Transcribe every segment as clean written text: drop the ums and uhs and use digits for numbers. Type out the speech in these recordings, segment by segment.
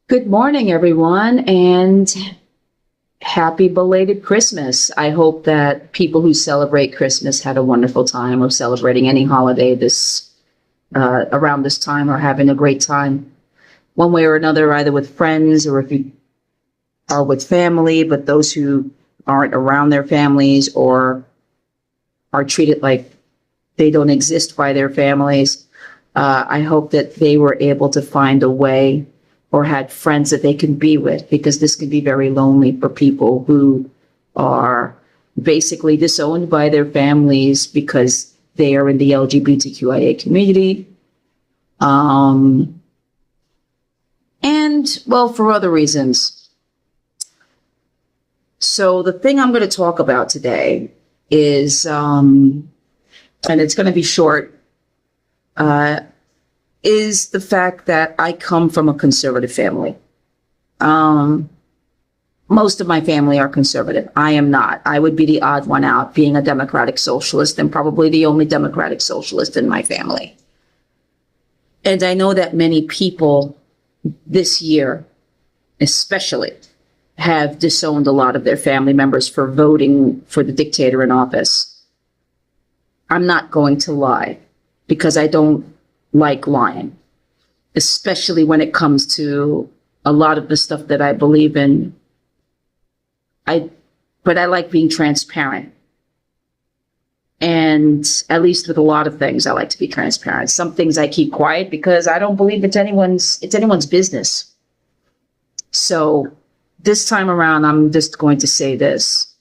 Good morning, everyone, and happy belated Christmas. I hope that people who celebrate Christmas had a wonderful time or celebrating any holiday this around this time or having a great time one way or another, either with friends or if you are with family, but those who aren't around their families or are treated like they don't exist by their families. I hope that they were able to find a way or had friends that they can be with, because this can be very lonely for people who are basically disowned by their families because they are in the LGBTQIA community. And well, for other reasons. So the thing I'm going to talk about today is, and it's going to be short, is the fact that I come from a conservative family. Most of my family are conservative. I am not. I would be the odd one out, being a democratic socialist and probably the only democratic socialist in my family. And I know that many people this year, especially, have disowned a lot of their family members for voting for the dictator in office. I'm not going to lie, because I don't like lying, especially when it comes to a lot of the stuff that I believe in. But I like being transparent. And at least with a lot of things, I like to be transparent. Some things I keep quiet because I don't believe it's anyone's business. So this time around, I'm just going to say this.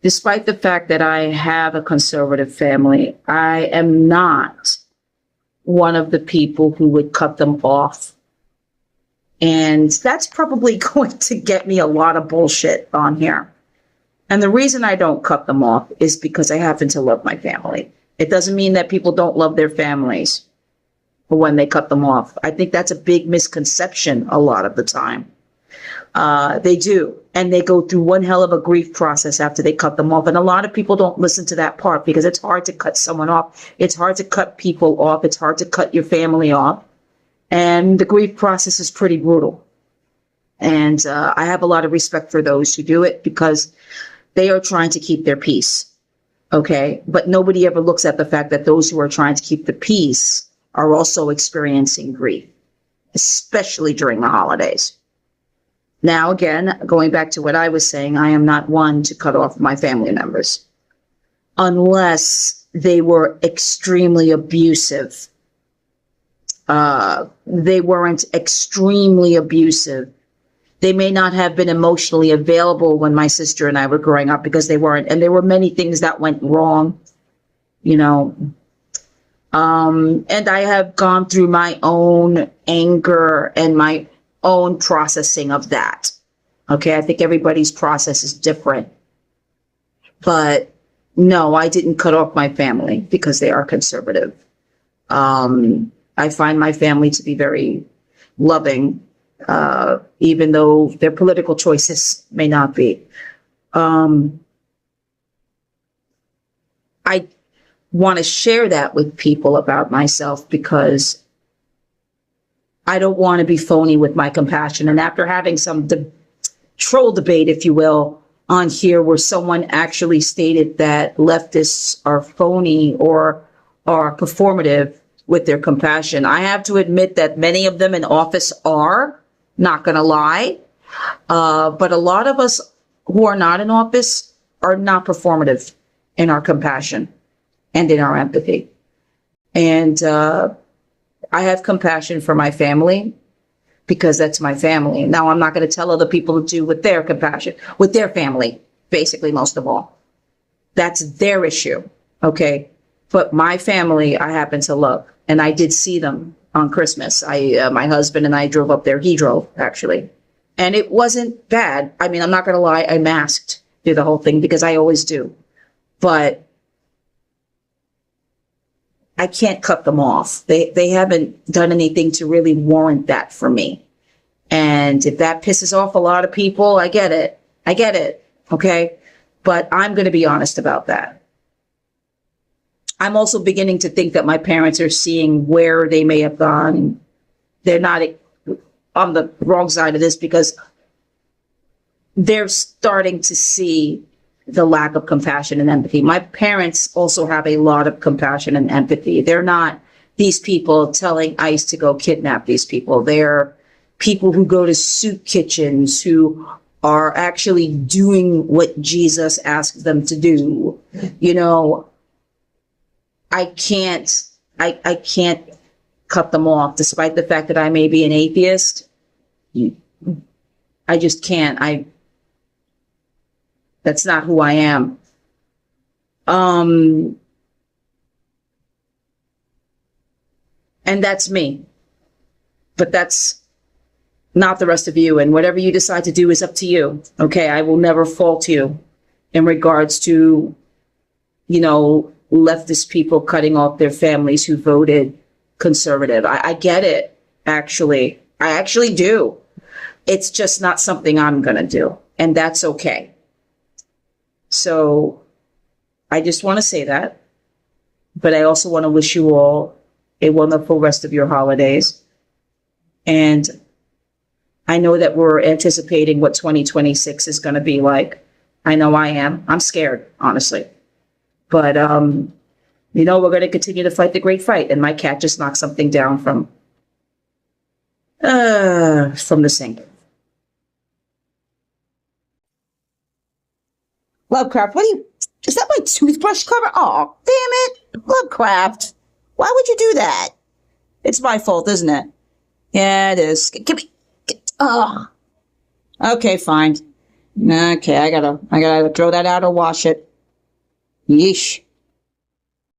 Despite the fact that I have a conservative family, I am not one of the people who would cut them off. And that's probably going to get me a lot of bullshit on here. And the reason I don't cut them off is because I happen to love my family. It doesn't mean that people don't love their families when they cut them off. I think that's a big misconception a lot of the time. They do. And they go through one hell of a grief process after they cut them off. And a lot of people don't listen to that part, because it's hard to cut someone off. It's hard to cut people off. It's hard to cut your family off. And the grief process is pretty brutal. And I have a lot of respect for those who do it, because they are trying to keep their peace. Okay. But nobody ever looks at the fact that those who are trying to keep the peace are also experiencing grief, especially during the holidays. Now, again, going back to what I was saying, I am not one to cut off my family members unless they were extremely abusive. They weren't extremely abusive. They may not have been emotionally available when my sister and I were growing up, because they weren't. And there were many things that went wrong, you know. And I have gone through my own anger and my own processing of that. Okay, I think everybody's process is different. But no, I didn't cut off my family because they are conservative. I find my family to be very loving, even though their political choices may not be. I want to share that with people about myself, because I don't want to be phony with my compassion. And after having some troll debate, if you will, on here, where someone actually stated that leftists are phony or are performative with their compassion, I have to admit that many of them in office are, not going to lie. But a lot of us who are not in office are not performative in our compassion and in our empathy. And I have compassion for my family, because that's my family. Now, I'm not going to tell other people to do with their compassion, with their family, basically, most of all. That's their issue, okay? But my family, I happen to love. And I did see them on Christmas. My husband and I drove up there. He drove, actually. And it wasn't bad. I mean, I'm not going to lie. I masked through the whole thing, because I always do. But I can't cut them off. They haven't done anything to really warrant that for me. And if that pisses off a lot of people, I get it. I get it. Okay. But I'm going to be honest about that. I'm also beginning to think that my parents are seeing where they may have gone. They're not on the wrong side of this because they're starting to see the lack of compassion and empathy. My parents also have a lot of compassion and empathy. They're not these people telling ICE to go kidnap these people. They're people who go to soup kitchens, who are actually doing what Jesus asked them to do. You know, I can't cut them off, despite the fact that I may be an atheist. I just can't. That's not who I am. And that's me. But that's not the rest of you. And whatever you decide to do is up to you. Okay, I will never fault you in regards to, you know, leftist people cutting off their families who voted conservative. I get it, actually. I actually do. It's just not something I'm going to do. And that's okay. So I just want to say that. But I also want to wish you all a wonderful rest of your holidays. And I know that we're anticipating what 2026 is going to be like. I know I am. I'm scared, honestly. But, you know, we're going to continue to fight the great fight. And my cat just knocked something down from the sink. Lovecraft, is that my toothbrush cover? Oh, damn it. Lovecraft, why would you do that? It's my fault, isn't it? Yeah, it is. Give me, oh. Okay, fine. Okay, I gotta throw that out or wash it. Yeesh.